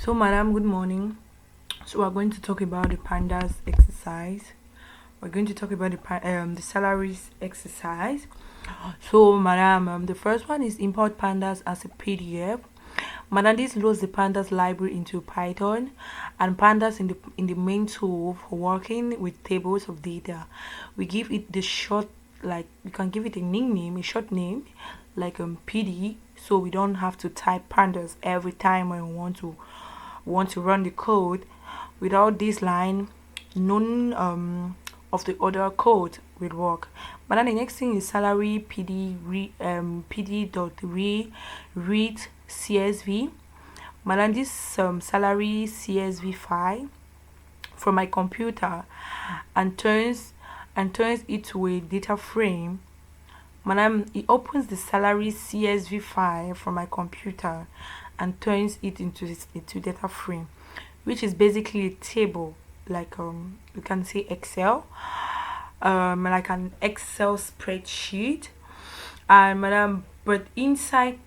So, madam, good morning. So, we're going to talk about the pandas exercise. We're going to talk about the salaries exercise. So, madam, the first one is import pandas as a PDF. Madam, this loads the pandas library into Python, and pandas in the main tool for working with tables of data. We give it the short, like you can give it a nickname, a short name, like PD, so we don't have to type pandas every time when we want to run the code. Without this line, none of the other code will work. But then the next thing is salary PD dot read CSV. But then this salary CSV file from my computer and turns it to a data frame. Madam, it opens the salary CSV file from my computer and turns it into data frame, which is basically a table, like you can say Excel, like an Excel spreadsheet. And madam, but inside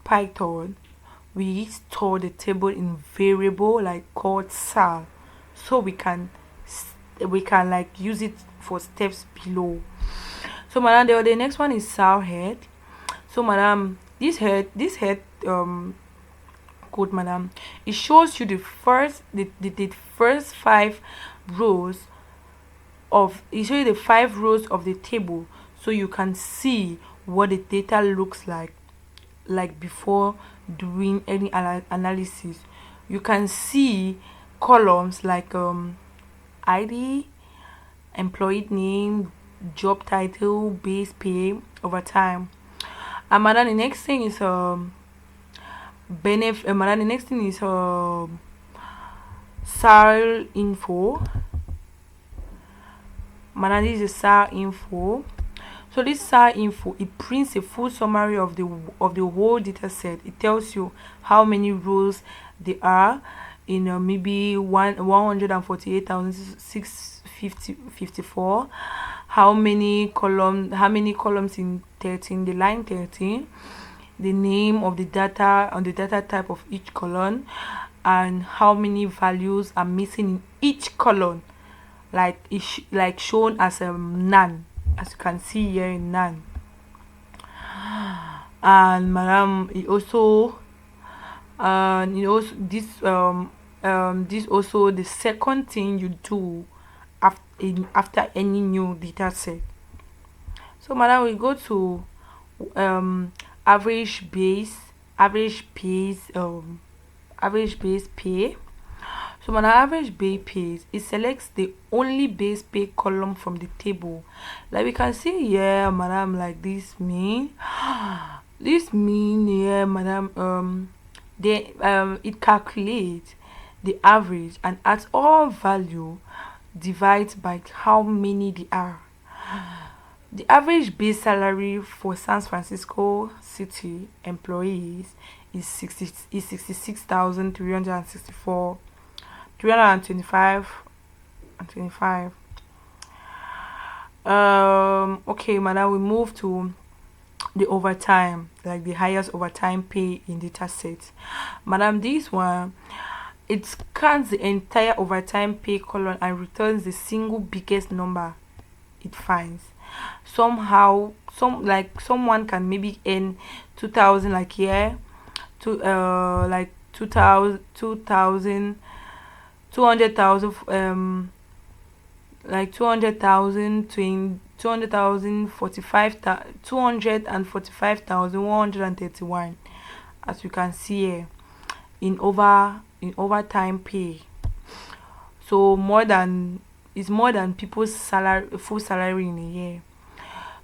Python, we store the table in variable like called sal, so we can like use it for steps below. So madam, the next one is sal head. So madam, this head code, madam, it shows you the first five rows of the table, so you can see what the data looks like before doing any analysis. You can see columns like ID, employee name, job title, base pay over time. And madam, the next thing is madam, the next thing is SAR info. Madam, this is SAR info. So this SAR info, it prints a full summary of the whole data set. It tells you how many rows there are in maybe 148,654. How many columns in 13, the line 13, the name of the data on the data type of each column, and how many values are missing in each column, like like shown as a none, as you can see here in none. And madam, it also this also the second thing you do after any new data set. So madam, we go to um average base average base average base pay. So on average base pays, it selects the only base pay column from the table. Like we can see here, madam, like this mean here, madam, they it calculates the average and at all value divides by how many they are. The average base salary for San Francisco City employees is 66,364 325 and 25. Okay, madam, we move to the overtime, like the highest overtime pay in data set. Madam, this one, it scans the entire overtime pay column and returns the single biggest number it finds. Somehow, someone can maybe earn 2,000, like here, to like 200,000, like 200,000 to 200,000 245,131, as you can see here, in overtime pay. So more than people's salary, full salary in a year.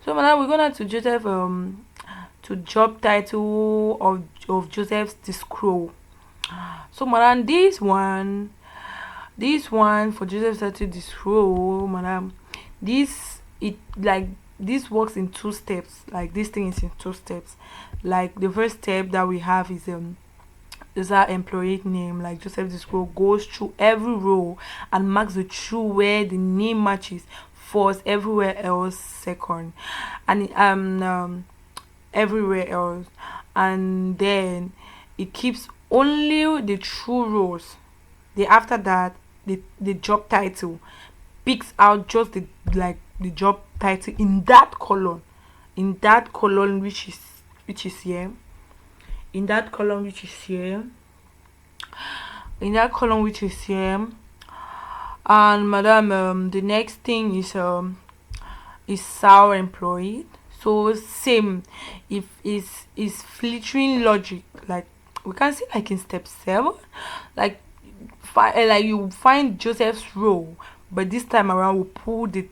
So now we're gonna to Joseph, to job title of Joseph's the scroll. So madam, this one for Joseph started this role, madam. This works in two steps. Like this thing is in two steps. Like the first step that we have is our employee name. Like Joseph this role goes through every row and marks the true where the name matches first, everywhere else second, and everywhere else. And then it keeps only the true roles. Then after that, the job title picks out just the job title in that column which is here, in that column which is here, in that column which is here. And madam, the next thing is sour employed. So same, if is filtering logic, like we can see like in step 7, like like you find Joseph's role, but this time around we pull the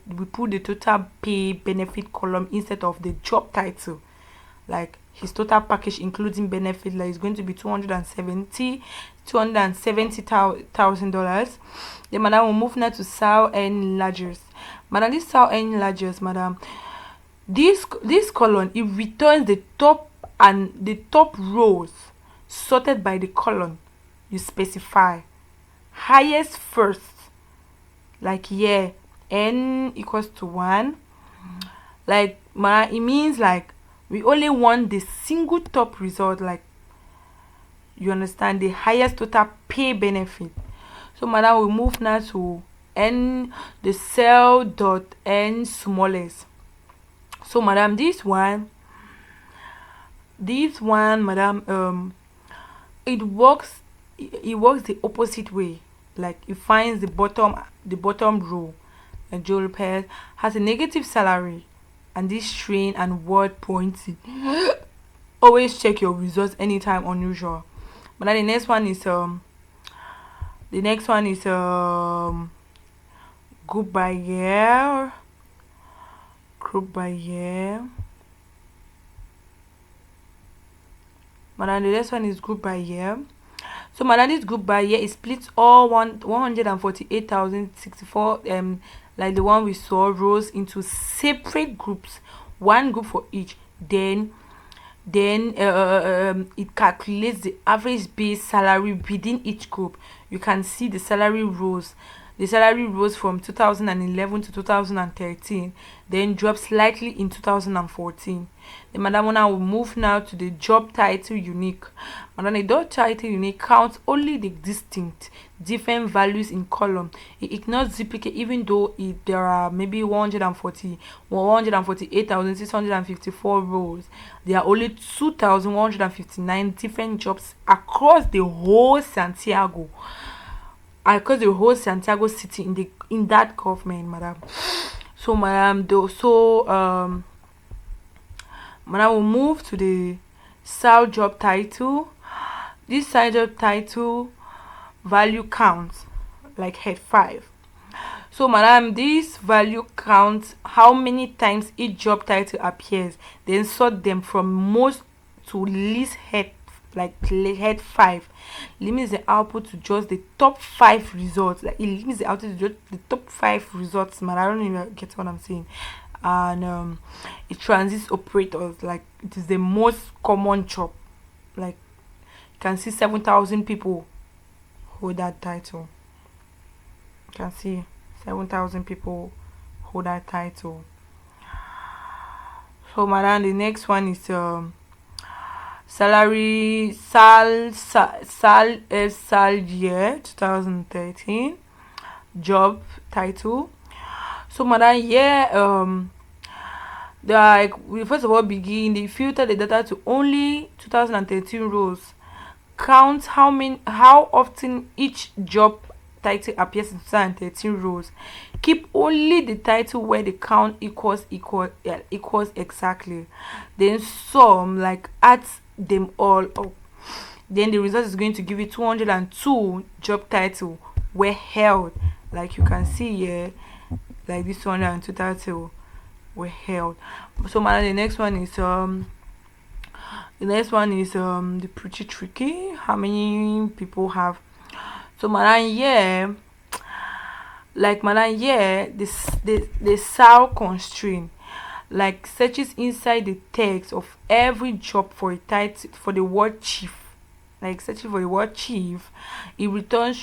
total pay benefit column instead of the job title. Like his total package including benefit, like is going to be 270,000 dollars. Then madam will move now to Sal and Largers. Madam, this Sal and Largers, madam, this column, it returns the top and the top rows sorted by the column you specify. Highest first, like here, n equals to 1. Like it means like we only want the single top result, like you understand, the highest total pay benefit. So madam, we move now to n, the cell dot n smallest. So madam, this one madam, it works the opposite way. Like it finds the bottom row, and Joe Lopez has a negative salary and this string and word pointing. Always check your results anytime unusual. But then the next one is group by year. Madam, the next one is group by year. So madam, this group by year is split all 148,064 like the one we saw, rows into separate groups, one group for each. Then it calculates the average base salary within each group. You can see the salary rose from 2011 to 2013, then dropped slightly in 2014. The madam will move now to the job title unique. Madam, the job title unique counts only the distinct different values in column. It ignores duplicate, even though there are maybe 148,654 rows. There are only 2,159 different jobs across the whole Santiago city in that government, madam. So madam, madam will move to the SAL job title. This SAL job title value counts, like head 5. So madam, this value counts how many times each job title appears, then sort them from most to least head, like head 5. Limits the output to just the top 5 results. Like it limits the output to just the top 5 results, man. I don't even get what I'm saying. And it transits operators, like it is the most common job. Like you can see 7,000 people hold that title. You can see 7,000 people hold that title. So madam, the next one is salary sal year 2013 job title. So madam, like we first of all begin, they filter the data to only 2013 rows. Count how often each job title appears in 2013 rows. Keep only the title where the count equals exactly. Then sum, like add them all up. Then the result is going to give you 202 job title were held. Like you can see here, like this 202 title were held. So man, the next one is the pretty tricky. How many people have? So madam, the SAL constraint, like searches inside the text of every job for a title for the word chief. Like searching for the word chief, it returns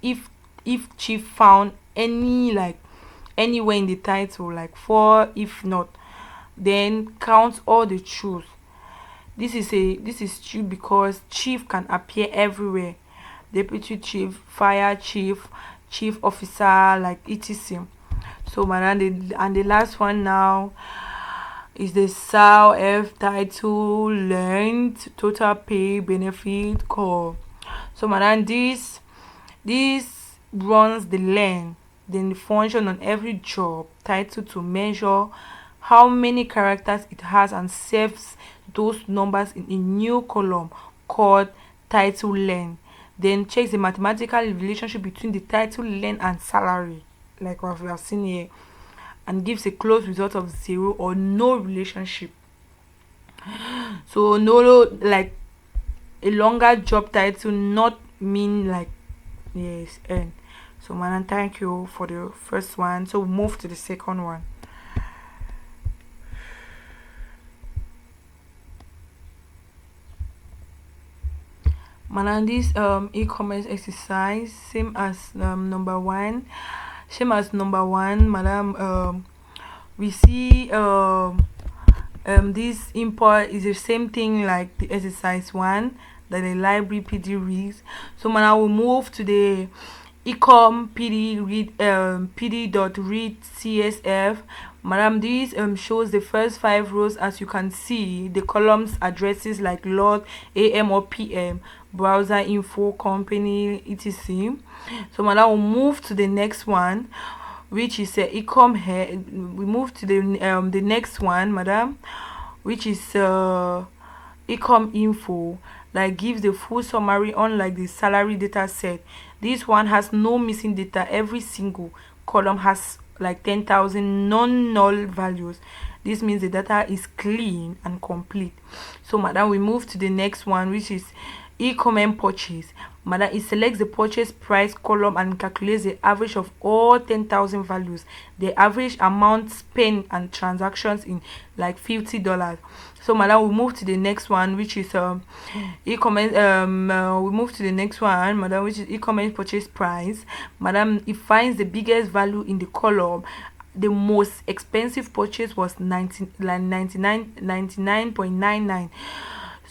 if chief found anywhere in the title, like 4. If not, then counts all the truths. This is chief because chief can appear everywhere. Deputy chief, fire chief, chief officer, like etc. So madam, the last one now is the SAL F title, length, total pay, benefit, call. So madam, this runs the length, then the function on every job title to measure how many characters it has and saves those numbers in a new column called title length. Then checks the mathematical relationship between the title length and salary, like what we have seen here, and gives a close result of zero or no relationship. So no, like a longer job title not mean like yes and so man, thank you for the first one. So we move to the second one. Man, this e-commerce exercise same as number one, madam. We see this import is the same thing like the exercise one that the library PD reads. So now we move to the ecom PD read PD dot read CSF. Madam, this shows the first five rows. As you can see, the columns addresses like lot, AM or PM, browser info, company, etc. So madam, we'll move to the next one, which is ecom head. We move to the next one, madam, which is ecom info, like gives the full summary. Unlike the salary data set, this one has no missing data. Every single column has like 10,000 non-null values. This means the data is clean and complete. So madam, we move to the next one, which is e-commerce purchase. Madam, it selects the purchase price column and calculates the average of all 10,000 values, the average amount spent and transactions in like $50. So madam, we move to the next one, which is e-commerce we move to the next one, madam, which is e-commerce purchase price. Madam, it finds the biggest value in the column. The most expensive purchase was 99.99.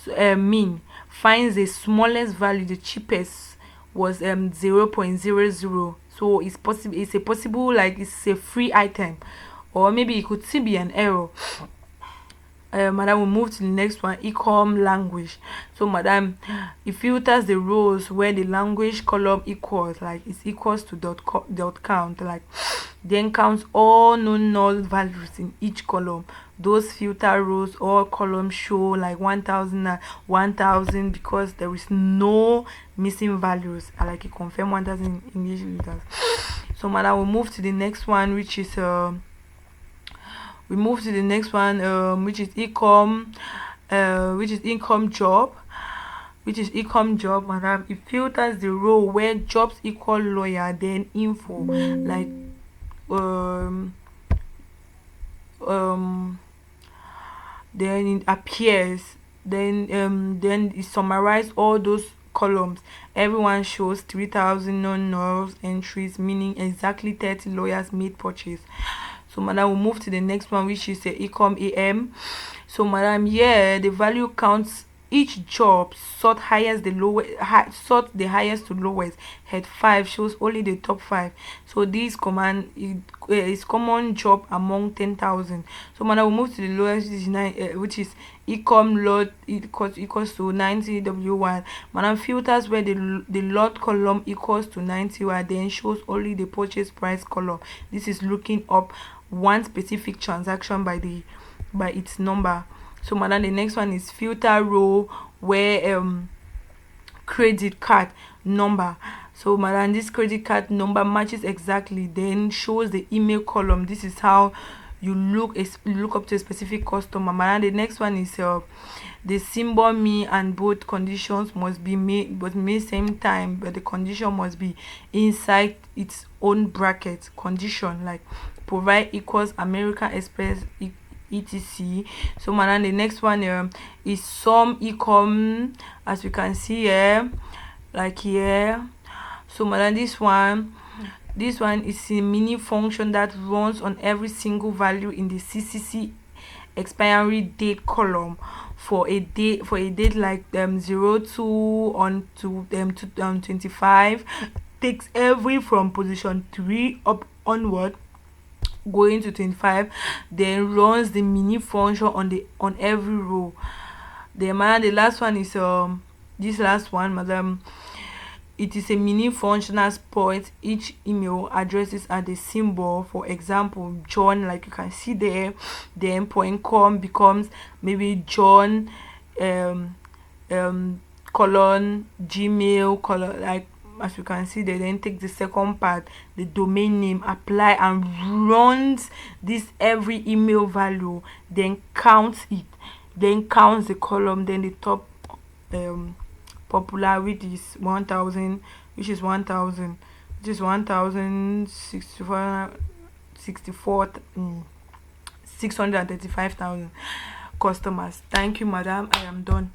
So, mean finds the smallest value. The cheapest was 0.00. So it's possible, it's a possible, like it's a free item, or maybe it could still be an error. Madam, we move to the next one, ecom language. So madam, it filters the rows where the language column equals, like it's equals to dot count, like then counts all known null values in each column. Those filter rows or columns show like 1000 and 1000 because there is no missing values. I like it confirm 1000 in English letters. So madam, we move to the next one, which is which is ecom job, madam. It filters the row where jobs equal lawyer, then info, like then it appears, then it summarizes all those columns. Everyone shows 3,000 non-nulls entries, meaning exactly 30 lawyers made purchase. So madam, we'll move to the next one, which is the ecom AM. So madam, yeah, the value counts each job, sort the highest to lowest. Head 5 shows only the top 5. So this command is common job among 10,000. So madam, we'll move to the lowest, which is ecom lot equals to 90 W1. Madam, filters where the lot column equals to 90 Y, then shows only the purchase price column. This is looking up one specific transaction by its number. So madam, the next one is filter row where credit card number. So madam, this credit card number matches exactly, then shows the email column. This is how you look up to a specific customer. Madam, the next one is the symbol me, and both conditions must be made same time, but the condition must be inside its own bracket. Condition like provide equals American Express etc. So madam, the next one is some ecom, as you can see here, like here. So madam, this one is a mini function that runs on every single value in the CCC expiry date column for a date like 02 on to 25, takes every from position 3 up onward going to 25, then runs the mini function on every row. Then the last one is this last one, madam, it is a mini functional point each email addresses are the symbol. For example, John, like you can see there, then point com becomes maybe John colon gmail colon, like as you can see there. Then take the second part, the domain name, apply, and runs this every email value, then counts it, then counts the column, then the top popular, which is 1000, which is 1000, which is 1064 635,000 customers. Thank you, madam, I am done.